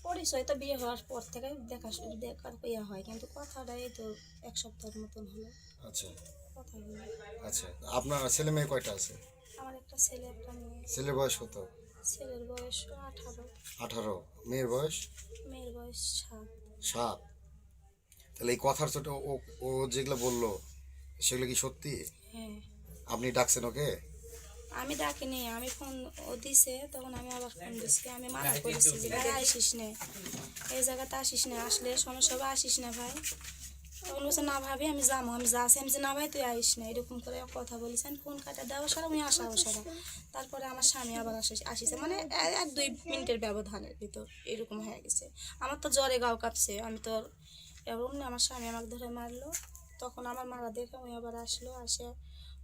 পরিচয় তো বিয়ে হওয়ার পর থেকে দেখার ইয়ে হয়, কিন্তু কথাটাই তো 1 সপ্তাহের মতন হলো আচ্ছা কথা হলো। আচ্ছা, আপনার ছেলে মেয়ে কয়টা আছে? আমার একটা ছেলে একটা মেয়ে। ছেলের বয়স কত? ছেলের বয়স 18, 18। মেয়ের বয়স? মেয়ের বয়স 7। 7। তাহলে এই কথার ছোট ও ও যেগুলো বললো সেগুলো কি সত্যি? হ্যাঁ, আপনি ডাকছেন ওকে? আমি ডাকিনি, আমি ফোন ও দিছে, তখন আমি আবার ফোন দিছি, আমি মানা করেছি যে ভাই আসিস না, এই জায়গাতে আসিস না, আসলে সমস্যা হবে, আসিস না ভাই। তখন বলছে না ভাবি আমি যাবো, আমি যাচ্ছি, আমি যে না ভাই তুই আইস না, এরকম করে কথা বলেছেন। ফোন কাটা দেওয়া সারা আমি আসাও সারা। তারপরে আমার স্বামী আবার আসিছে, মানে 1-2 মিনিটের ব্যবধানের ভিতর এরকম হয়ে গেছে। আমার তো জ্বরে গাও কাঁপছে, আমি তো এরকম না, আমার স্বামী আমাকে ধরে মারলো। তখন আমার মারা দেখে উনি আবার আসলো, আসে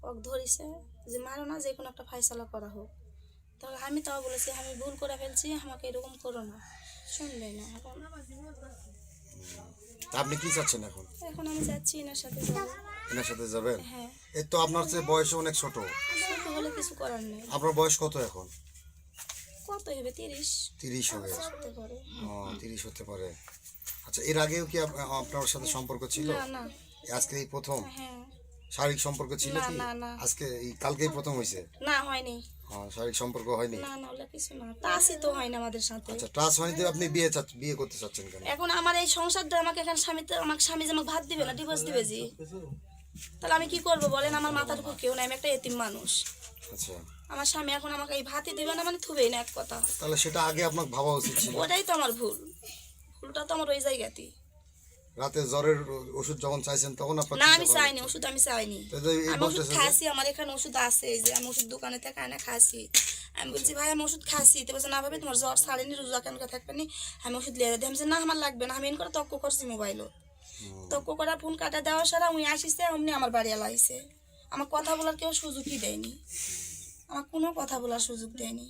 ওকে ধরিছে যে মারো না, যে কোনো একটা ফাইসালা করা হোক। তখন আমি তাও বলেছি আমি ভুল করে ফেলছি, আমাকে এরকম করো না, শুনলে না। এখন তা আপনি কি চাচ্ছেন এখন? এখন আমি যাচ্ছি এনার সাথে যাবো। এনার সাথে যাবেন? হ্যাঁ, এই তো আপনার চেয়ে বয়স অনেক ছোট। ছোট হলে কিছু করার নেই। আপনার বয়স কত এখন? কত হবে 30? 30 হবে। হতে পারে। ও 30 হতে পারে। আচ্ছা, এর আগেও কি আপনার সাথে সম্পর্ক ছিল? না না। আজকে এই প্রথম? হ্যাঁ। শারীরিক সম্পর্ক ছিল না কি? না না। আজকে এই কালকেই প্রথম হয়েছে? না হয়নি। শারীরিক সম্পর্ক হয়নি? না না, ওগুলো কিছু না, তাসই তো হয় না আমাদের সাথে। আচ্ছা, ট্রান্স হয়নি তো আপনি বিয়ে করতে চাচ্ছেন কেন? এখন আমার এই সংসারটা, আমাকে এখন আমাকে স্বামী যে আমাকে ভাত দিবে না, ডিভোর্স দিবে জি, তাহলে আমি কি করবো বলেন? আমার মাথার উপর কেউ নাই, আমি একটা এতিম মানুষ। আচ্ছা, আমার স্বামী এখন আমাকে এই ভাতই দিবে না, মানে থুবেই না, এক কথা। তাহলে সেটা আগে আপনার ভাবা উচিত ছিল। ওটাই তো আমার ভুল, ভুলটা তো আমার ওই জায়গাতেই। রাতে জ্বরের ওষুধ যখন চাইছেন তখন আপনার না, আমি চাইনি ওষুধ, আমি চাইনি। তো এই আমি ওষুধ বলতেছে যে- খাসি, আমার এখানে ওষুধ আছে, এই যে আমি ওষুধ দোকানে থেকে আনা খাসি। আমি বলছি ভাই আমি ওষুধ খাসি, তো বলছে না ভাবে তোমার জ্বর ছাড়েনি, রোজা কেন থাকবে নি, আমি ওষুধ লিয়ে দিই। আমি বলছি, না আমার লাগবে না, আমি এন করে তক্ক করছি মোবাইলও, তক্ক করা ফোন কাটা দেওয়া সারা উনি আসিছে, অমনি আমার বাড়ি এলা আইছে। আমার কথা বলার কেউ সুযোগই দেয়নি, আমার কোনো কথা বলার সুযোগ দেয়নি।